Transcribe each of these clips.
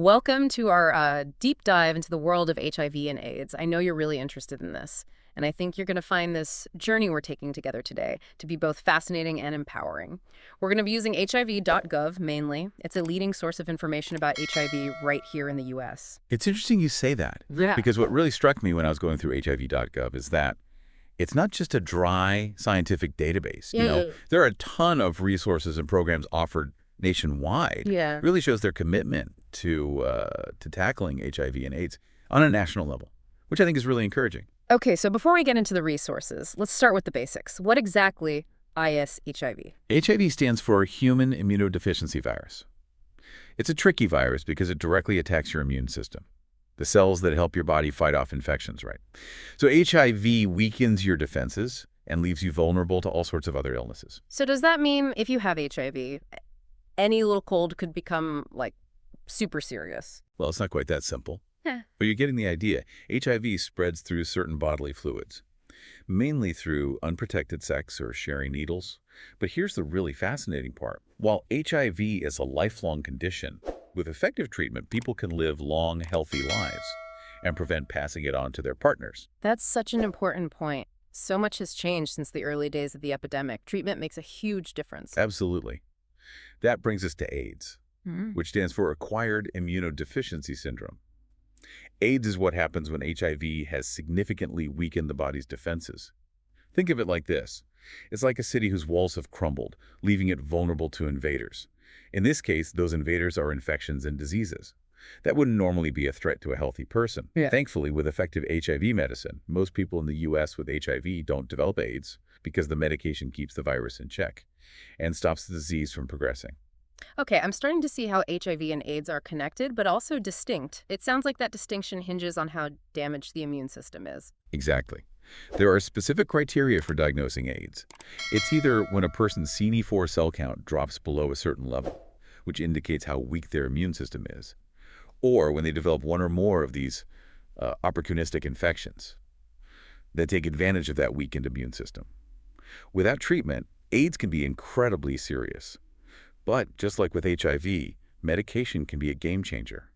Welcome to our deep dive into the world of HIV and AIDS. I know you're really interested in this, and I think you're going to find this journey we're taking together today to be both fascinating and empowering. We're going to be using HIV.gov mainly. It's a leading source of information about HIV right here in the U.S. It's interesting you say that, Yeah. because what really struck me when I was going through HIV.gov is that it's not just a dry scientific database. There are a ton of resources and programs offered nationwide. Yeah. It really shows their commitment to tackling HIV and AIDS on a national level, which I think is really encouraging. Okay, so before we get into the resources, let's start with the basics. What exactly is HIV? HIV stands for Human Immunodeficiency Virus. It's a tricky virus because it directly attacks your immune system, the cells that help your body fight off infections, right? So HIV weakens your defenses and leaves you vulnerable to all sorts of other illnesses. So does that mean if you have HIV, any little cold could become, like, super serious? Well, it's not quite that simple. Yeah. But you're getting the idea. HIV spreads through certain bodily fluids, mainly through unprotected sex or sharing needles. But here's the really fascinating part. While HIV is a lifelong condition, with effective treatment, people can live long, healthy lives and prevent passing it on to their partners. That's such an important point. So much has changed since the early days of the epidemic. Treatment makes a huge difference. Absolutely. That brings us to AIDS, Mm. which stands for Acquired Immunodeficiency Syndrome. AIDS is what happens when HIV has significantly weakened the body's defenses. Think of it like this. It's like a city whose walls have crumbled, leaving it vulnerable to invaders. In this case, those invaders are infections and diseases. That wouldn't normally be a threat to a healthy person. Yeah. Thankfully, with effective HIV medicine, most people in the U.S. with HIV don't develop AIDS because the medication keeps the virus in check and stops the disease from progressing. Okay, I'm starting to see how HIV and AIDS are connected, but also distinct. It sounds like that distinction hinges on how damaged the immune system is. Exactly. There are specific criteria for diagnosing AIDS. It's either when a person's CD4 cell count drops below a certain level, which indicates how weak their immune system is, or when they develop one or more of these opportunistic infections that take advantage of that weakened immune system. Without treatment, AIDS can be incredibly serious. But just like with HIV, medication can be a game changer,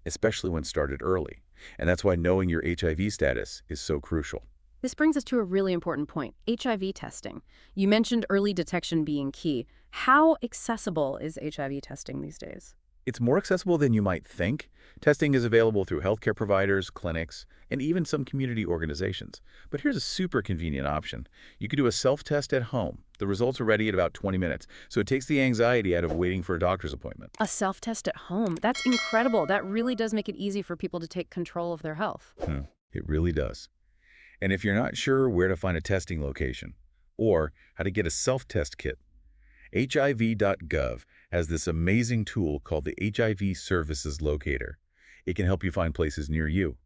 especially when started early. And that's why knowing your HIV status is so crucial. This brings us to a really important point, HIV testing. You mentioned early detection being key. How accessible is HIV testing these days? It's more accessible than you might think. Testing is available through healthcare providers, clinics, and even some community organizations. But here's a super convenient option. You can do a self-test at home. The results are ready in about 20 minutes, so it takes the anxiety out of waiting for a doctor's appointment. A self-test at home. That's incredible. That really does make it easy for people to take control of their health. It really does. And if you're not sure where to find a testing location or how to get a self-test kit, HIV.gov has this amazing tool called the HIV Services Locator. It can help you find places near you.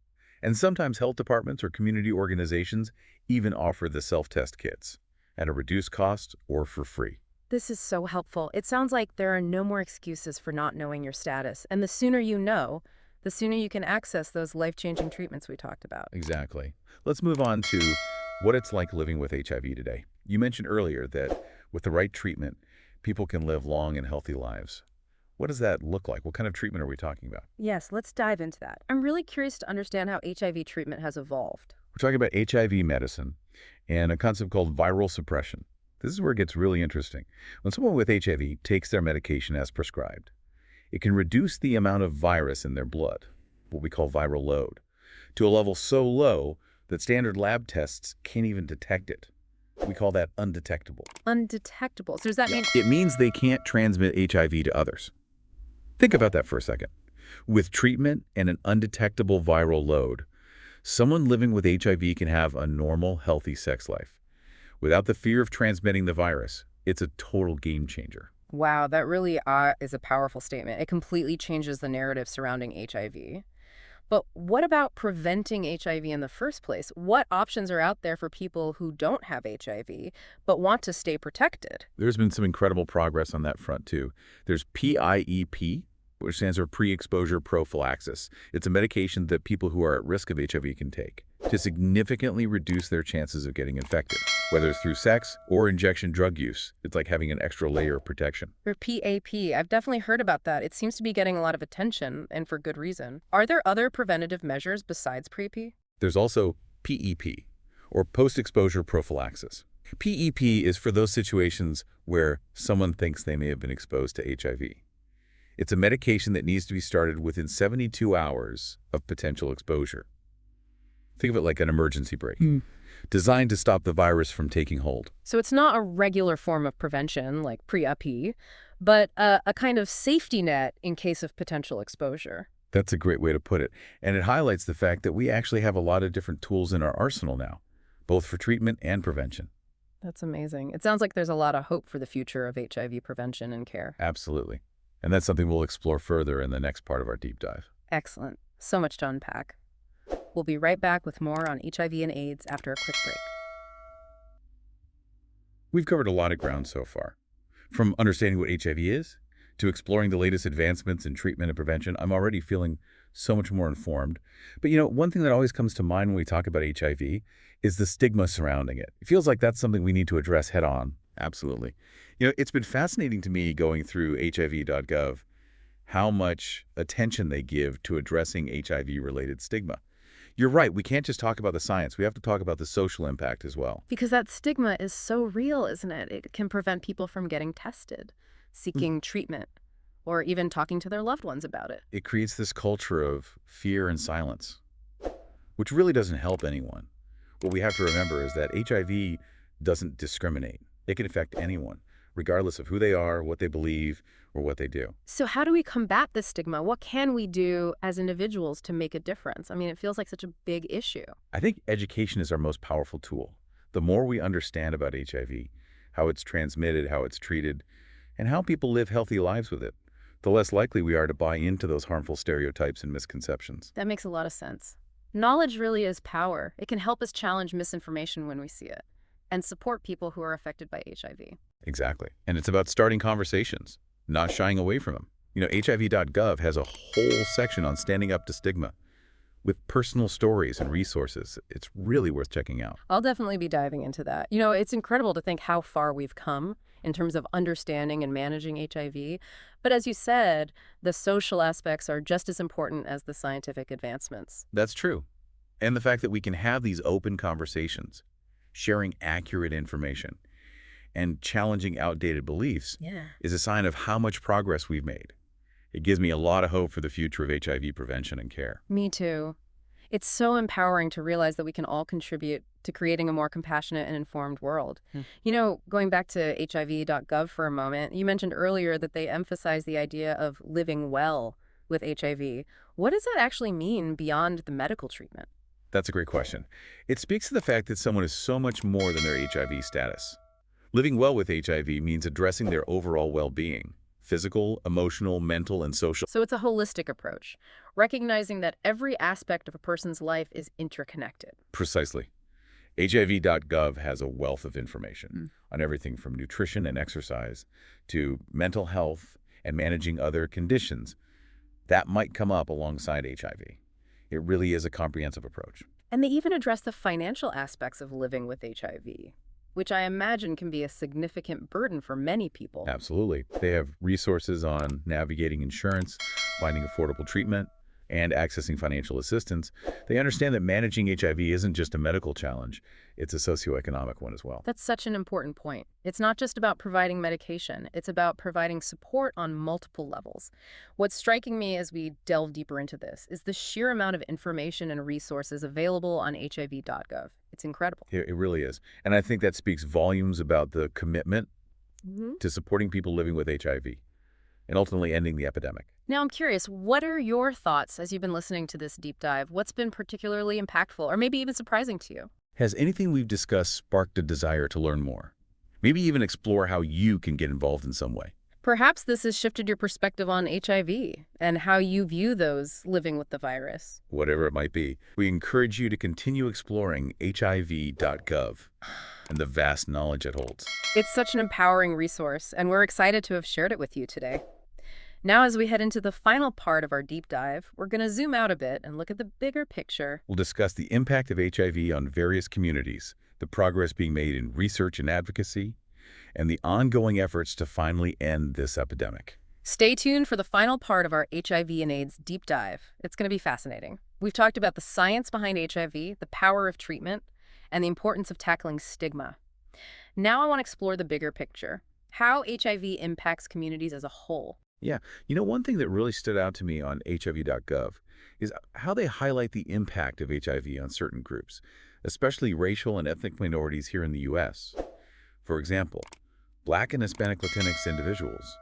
And sometimes health departments or community organizations even offer the self-test kits at a reduced cost or for free. This is so helpful. It sounds like there are no more excuses for not knowing your status. And the sooner you know, the sooner you can access those life-changing treatments we talked about. Exactly. Let's move on to what it's like living with HIV today. You mentioned earlier that with the right treatment, people can live long and healthy lives. What does that look like? What kind of treatment are we talking about? Yes, let's dive into that. I'm really curious to understand how HIV treatment has evolved. We're talking about HIV medicine and a concept called viral suppression. This is where it gets really interesting. When someone with HIV takes their medication as prescribed, it can reduce the amount of virus in their blood, what we call viral load, to a level so low that standard lab tests can't even detect it. We call that undetectable. Undetectable. So does that mean... It means they can't transmit HIV to others. Think about that for a second. With treatment and an undetectable viral load, someone living with HIV can have a normal, healthy sex life. Without the fear of transmitting the virus, it's a total game changer. Wow, that really is a powerful statement. It completely changes the narrative surrounding HIV. But what about preventing HIV in the first place? What options are out there for people who don't have HIV but want to stay protected? There's been some incredible progress on that front, too. There's PIEP, which stands for pre-exposure prophylaxis. It's a medication that people who are at risk of HIV can take to significantly reduce their chances of getting infected, whether it's through sex or injection drug use. It's like having an extra layer of protection. For PAP, I've definitely heard about that. It seems to be getting a lot of attention, and for good reason. Are there other preventative measures besides PrEP? There's also PEP, or post-exposure prophylaxis. PEP is for those situations where someone thinks they may have been exposed to HIV. It's a medication that needs to be started within 72 hours of potential exposure. Think of it like an emergency brake, designed to stop the virus from taking hold. So it's not a regular form of prevention like PrEP, but a kind of safety net in case of potential exposure. That's a great way to put it. And it highlights the fact that we actually have a lot of different tools in our arsenal now, both for treatment and prevention. That's amazing. It sounds like there's a lot of hope for the future of HIV prevention and care. Absolutely. And that's something we'll explore further in the next part of our deep dive. Excellent. So much to unpack. We'll be right back with more on HIV and AIDS after a quick break. We've covered a lot of ground so far. From understanding what HIV is, to exploring the latest advancements in treatment and prevention, I'm already feeling so much more informed. But one thing that always comes to mind when we talk about HIV is the stigma surrounding it. It feels like that's something we need to address head on. Absolutely. It's been fascinating to me going through HIV.gov how much attention they give to addressing HIV-related stigma. You're right, we can't just talk about the science. We have to talk about the social impact as well. Because that stigma is so real, isn't it? It can prevent people from getting tested, seeking treatment, or even talking to their loved ones about it. It creates this culture of fear and silence, which really doesn't help anyone. What we have to remember is that HIV doesn't discriminate. It can affect anyone, regardless of who they are, what they believe, or what they do. So how do we combat this stigma? What can we do as individuals to make a difference? I mean, it feels like such a big issue. I think education is our most powerful tool. The more we understand about HIV, how it's transmitted, how it's treated, and how people live healthy lives with it, the less likely we are to buy into those harmful stereotypes and misconceptions. That makes a lot of sense. Knowledge really is power. It can help us challenge misinformation when we see it and support people who are affected by HIV. Exactly. And it's about starting conversations, not shying away from them. HIV.gov has a whole section on standing up to stigma with personal stories and resources. It's really worth checking out. I'll definitely be diving into that. It's incredible to think how far we've come in terms of understanding and managing HIV. But as you said, the social aspects are just as important as the scientific advancements. That's true. And the fact that we can have these open conversations, sharing accurate information, and challenging outdated beliefs is a sign of how much progress we've made. It gives me a lot of hope for the future of HIV prevention and care. Me too. It's so empowering to realize that we can all contribute to creating a more compassionate and informed world. Going back to HIV.gov for a moment, you mentioned earlier that they emphasize the idea of living well with HIV. What does that actually mean beyond the medical treatment? That's a great question. It speaks to the fact that someone is so much more than their HIV status. Living well with HIV means addressing their overall well-being, physical, emotional, mental, and social. So it's a holistic approach, recognizing that every aspect of a person's life is interconnected. Precisely. HIV.gov has a wealth of information on everything from nutrition and exercise to mental health and managing other conditions that might come up alongside HIV. It really is a comprehensive approach. And they even address the financial aspects of living with HIV, which I imagine can be a significant burden for many people. Absolutely. They have resources on navigating insurance, finding affordable treatment, and accessing financial assistance. They understand that managing HIV isn't just a medical challenge, it's a socioeconomic one as well. That's such an important point. It's not just about providing medication, it's about providing support on multiple levels. What's striking me as we delve deeper into this is the sheer amount of information and resources available on HIV.gov. It's incredible. It really is. And I think that speaks volumes about the commitment to supporting people living with HIV and ultimately ending the epidemic. Now, I'm curious, what are your thoughts as you've been listening to this deep dive? What's been particularly impactful or maybe even surprising to you? Has anything we've discussed sparked a desire to learn more? Maybe even explore how you can get involved in some way. Perhaps this has shifted your perspective on HIV and how you view those living with the virus. Whatever it might be, we encourage you to continue exploring HIV.gov and the vast knowledge it holds. It's such an empowering resource, and we're excited to have shared it with you today. Now, as we head into the final part of our deep dive, we're going to zoom out a bit and look at the bigger picture. We'll discuss the impact of HIV on various communities, the progress being made in research and advocacy, and the ongoing efforts to finally end this epidemic. Stay tuned for the final part of our HIV and AIDS deep dive. It's going to be fascinating. We've talked about the science behind HIV, the power of treatment, and the importance of tackling stigma. Now I want to explore the bigger picture, how HIV impacts communities as a whole. Yeah, one thing that really stood out to me on HIV.gov is how they highlight the impact of HIV on certain groups, especially racial and ethnic minorities here in the U.S. For example, Black and Hispanic Latinx individuals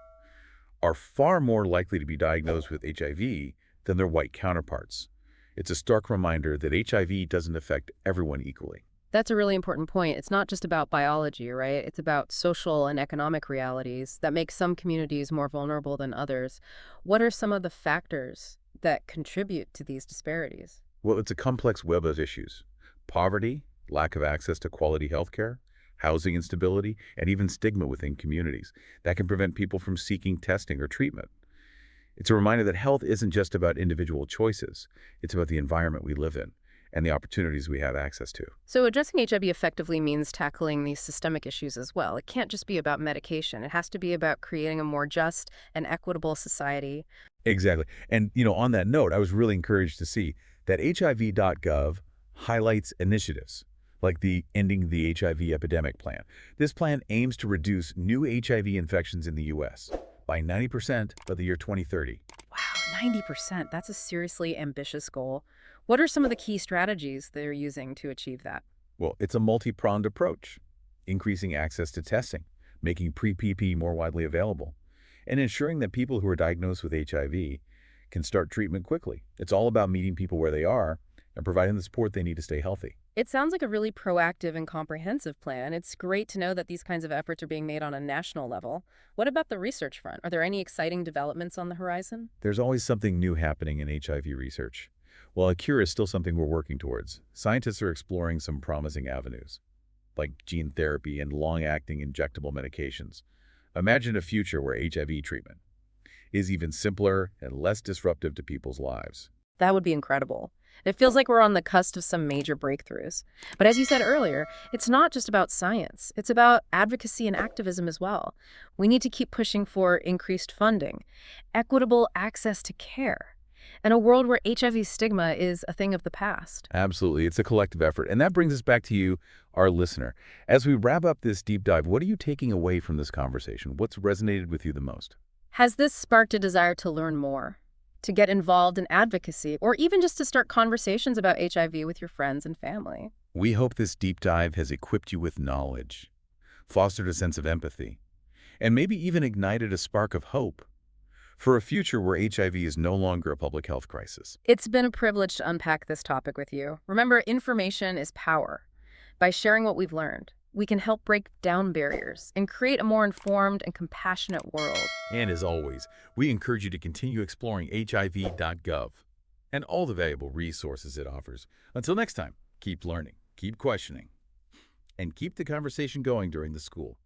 are far more likely to be diagnosed with HIV than their white counterparts. It's a stark reminder that HIV doesn't affect everyone equally. That's a really important point. It's not just about biology, right? It's about social and economic realities that make some communities more vulnerable than others. What are some of the factors that contribute to these disparities? Well, it's a complex web of issues. Poverty, lack of access to quality health care, housing instability, and even stigma within communities that can prevent people from seeking testing or treatment. It's a reminder that health isn't just about individual choices. It's about the environment we live in and the opportunities we have access to. So addressing HIV effectively means tackling these systemic issues as well. It can't just be about medication. It has to be about creating a more just and equitable society. Exactly. And, on that note, I was really encouraged to see that HIV.gov highlights initiatives like the Ending the HIV Epidemic Plan. This plan aims to reduce new HIV infections in the U.S. by 90% by the year 2030. Wow, 90%. That's a seriously ambitious goal. What are some of the key strategies they're using to achieve that? Well, it's a multi-pronged approach, increasing access to testing, making pre-PP more widely available, and ensuring that people who are diagnosed with HIV can start treatment quickly. It's all about meeting people where they are and providing the support they need to stay healthy. It sounds like a really proactive and comprehensive plan. It's great to know that these kinds of efforts are being made on a national level. What about the research front? Are there any exciting developments on the horizon? There's always something new happening in HIV research. While a cure is still something we're working towards, scientists are exploring some promising avenues, like gene therapy and long-acting injectable medications. Imagine a future where HIV treatment is even simpler and less disruptive to people's lives. That would be incredible. It feels like we're on the cusp of some major breakthroughs. But as you said earlier, it's not just about science. It's about advocacy and activism as well. We need to keep pushing for increased funding, equitable access to care, and a world where HIV stigma is a thing of the past. Absolutely. It's a collective effort. And that brings us back to you, our listener. As we wrap up this deep dive, what are you taking away from this conversation? What's resonated with you the most? Has this sparked a desire to learn more, to get involved in advocacy, or even just to start conversations about HIV with your friends and family? We hope this deep dive has equipped you with knowledge, fostered a sense of empathy, and maybe even ignited a spark of hope for a future where HIV is no longer a public health crisis. It's been a privilege to unpack this topic with you. Remember, information is power. By sharing what we've learned, we can help break down barriers and create a more informed and compassionate world. And as always, we encourage you to continue exploring HIV.gov and all the valuable resources it offers. Until next time, keep learning, keep questioning, and keep the conversation going during the school.